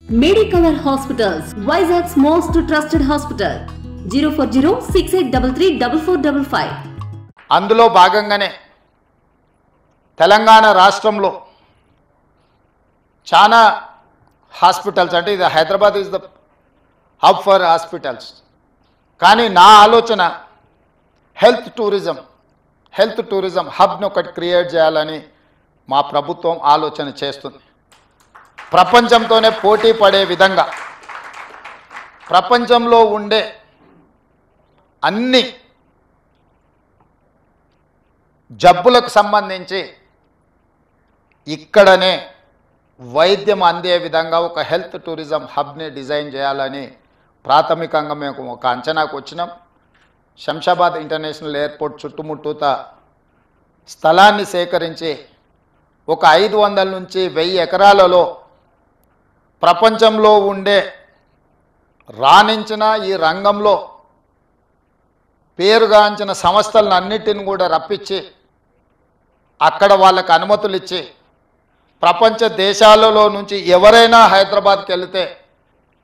Medicover Hospitals, Vizag's most trusted hospital. 04068334455. అందులో భాగంగానే తెలంగాణ రాష్ట్రంలో చాలా హాస్పిటల్స్, అంటే ఇది Hyderabad is the hub for hospitals, కానీ నా ఆలోచన హెల్త్ టూరిజం హబ్ను ఒకటి క్రియేట్ చేయాలని మా ప్రభుత్వం ఆలోచన చేస్తుంది. ప్రపంచంతోనే పోటీ పడే విధంగా ప్రపంచంలో ఉండే అన్ని జబ్బులకు సంబంధించి ఇక్కడనే వైద్యం అందే విధంగా ఒక హెల్త్ టూరిజం హబ్ని డిజైన్ చేయాలని ప్రాథమికంగా మేము ఒక అంచనాకు వచ్చినాం. శంషాబాద్ ఇంటర్నేషనల్ ఎయిర్పోర్ట్ చుట్టుముట్టూత స్థలాన్ని సేకరించి ఒక 500 నుంచి 1000 ఎకరాలలో ప్రపంచంలో ఉండే రాణించిన ఈ రంగంలో పేరుగాంచిన సంస్థలను అన్నిటిని కూడా రప్పించి అక్కడ వాళ్ళకి అనుమతులు ఇచ్చి ప్రపంచ దేశాలలో నుంచి ఎవరైనా హైదరాబాద్కి వెళితే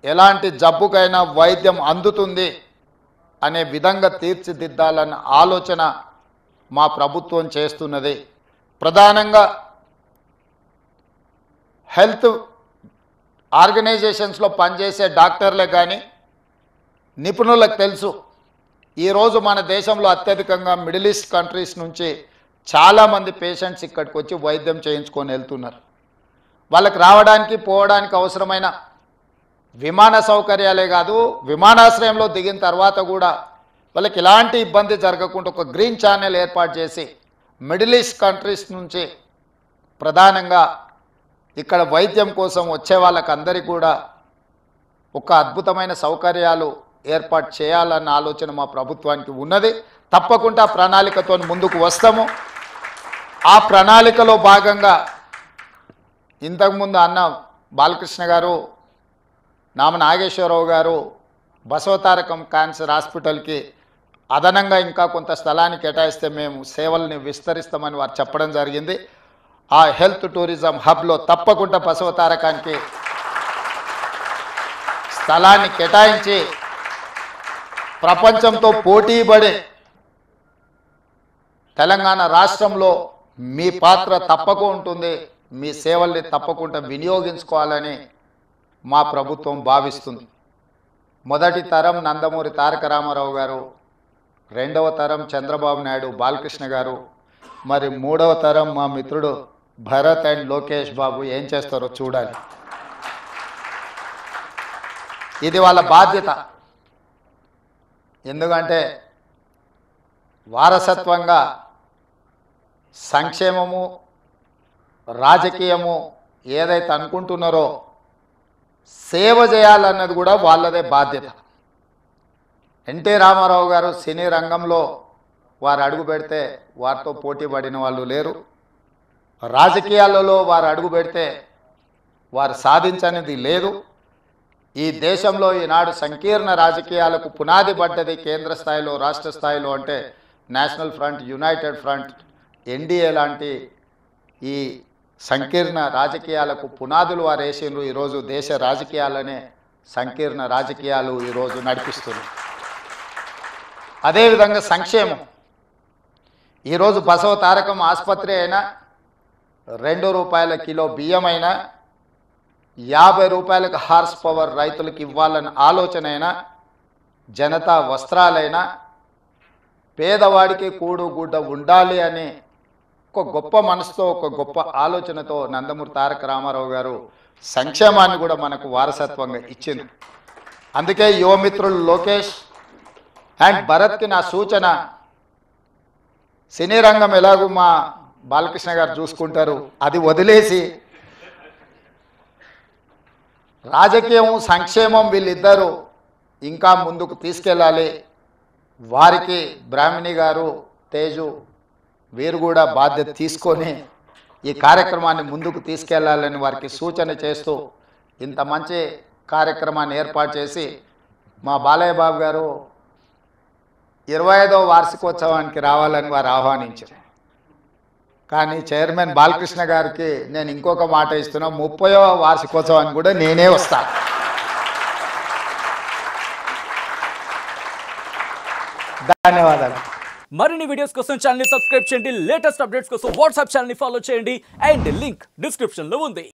ఎలాంటి జబ్బుకైనా వైద్యం అందుతుంది అనే విధంగా తీర్చిదిద్దాలన్న ఆలోచన మా ప్రభుత్వం చేస్తున్నది. ప్రధానంగా హెల్త్ ఆర్గనైజేషన్స్లో పనిచేసే డాక్టర్లే కానీ నిపుణులకు తెలుసు, ఈరోజు మన దేశంలో అత్యధికంగా మిడిల్ ఈస్ట్ కంట్రీస్ నుంచి చాలామంది పేషెంట్స్ ఇక్కడికి వచ్చి వైద్యం చేయించుకొని వెళ్తున్నారు. వాళ్ళకి రావడానికి పోవడానికి అవసరమైన విమాన సౌకర్యాలే కాదు, విమానాశ్రయంలో దిగిన తర్వాత కూడా వాళ్ళకి ఎలాంటి ఇబ్బంది జరగకుండా ఒక గ్రీన్ ఛానల్ ఏర్పాటు చేసి మిడిల్ ఈస్ట్ కంట్రీస్ నుంచి ప్రధానంగా ఇక్కడ వైద్యం కోసం వచ్చే వాళ్ళకందరికీ కూడా ఒక అద్భుతమైన సౌకర్యాలు ఏర్పాటు చేయాలన్న ఆలోచన మా ప్రభుత్వానికి ఉన్నది. తప్పకుండా ప్రణాళికతో ముందుకు వస్తాము. ఆ ప్రణాళికలో భాగంగా ఇంతకుముందు అన్న బాలకృష్ణ గారు, నామ నాగేశ్వరరావు గారు బసవతారకం క్యాన్సర్ హాస్పిటల్కి అదనంగా ఇంకా కొంత స్థలాన్ని కేటాయిస్తే మేము సేవల్ని విస్తరిస్తామని వారు చెప్పడం జరిగింది. ఆ హెల్త్ టూరిజం హబ్లో తప్పకుండా బసవతారకానికి స్థలాన్ని కేటాయించి ప్రపంచంతో పోటీపడే తెలంగాణ రాష్ట్రంలో మీ పాత్ర తప్పకుండా ఉంటుంది, మీ సేవల్ని తప్పకుండా వినియోగించుకోవాలని మా ప్రభుత్వం భావిస్తుంది. మొదటి తరం నందమూరి తారక రామారావు గారు, రెండవ తరం చంద్రబాబు నాయుడు బాలకృష్ణ గారు, మరి మూడవ తరం మా మిత్రుడు భరత్ అండ్ లోకేష్ బాబు ఏం చేస్తారో చూడాలి. ఇది వాళ్ళ బాధ్యత. ఎందుకంటే వారసత్వంగా సంక్షేమము రాజకీయము ఏదైతే అనుకుంటున్నారో సేవ చేయాలన్నది కూడా వాళ్ళదే బాధ్యత. ఎన్టీ రామారావు గారు సినీ రంగంలో వారు అడుగు పెడితే వారితో పోటీ పడిన వాళ్ళు లేరు. రాజకీయాలలో వారు అడుగు పెడితే వారు సాధించనిది లేదు. ఈ దేశంలో ఈనాడు సంకీర్ణ రాజకీయాలకు పునాది పడ్డది కేంద్ర స్థాయిలో, రాష్ట్ర స్థాయిలో అంటే national front, United front, NDA లాంటి ఈ సంకీర్ణ రాజకీయాలకు పునాదులు వారు వేసిండ్రు. ఈరోజు దేశ రాజకీయాలనే సంకీర్ణ రాజకీయాలు ఈరోజు నడిపిస్తున్నారు. అదేవిధంగా సంక్షేమం, ఈరోజు బసవ తారకం ఆసుపత్రి అయినా, ₹2 కిలో బియ్యం అయినా, ₹50 హార్స్ పవర్ రైతులకు ఇవ్వాలన్న ఆలోచన అయినా, జనతా వస్త్రాలైనా, పేదవాడికి కూడు గుడ్డ ఉండాలి అని ఒక గొప్ప మనసుతో, ఒక గొప్ప ఆలోచనతో నందమూరి తారక రామారావు గారు సంక్షేమాన్ని కూడా మనకు వారసత్వంగా ఇచ్చింది. అందుకే యువమిత్రులు లోకేష్ అండ్ భరత్కి నా సూచన, సినీ రంగం ఎలాగూ మా బాలకృష్ణ గారు చూసుకుంటారు, అది వదిలేసి రాజకీయం సంక్షేమం వీళ్ళిద్దరూ ఇంకా ముందుకు తీసుకెళ్ళాలి. వారికి బ్రాహ్మణి గారు, తేజు వీరు కూడా బాధ్యత తీసుకొని ఈ కార్యక్రమాన్ని ముందుకు తీసుకెళ్లాలని వారికి సూచన చేస్తూ ఇంత మంచి కార్యక్రమాన్ని ఏర్పాటు చేసి మా బాలయ్య బాబు గారు 25వ వార్షికోత్సవానికి రావాలని వారు ఆహ్వానించారు. కానీ చైర్మన్ బాలకృష్ణ గారికి నేను ఇంకొక మాట ఇస్తున్నా, 30వ వార్షికోత్సవానికి కూడా నేనే వస్తాను. ధన్యవాదాలు. మరిన్ని వీడియోస్ కోసం ఛానల్ ని సబ్స్క్రైబ్ చేయండి, లేటెస్ట్ అప్డేట్స్ కోసం వాట్సాప్ ఛానల్ ని ఫాలో చేయండి అండ్ లింక్ డిస్క్రిప్షన్ లో ఉంది.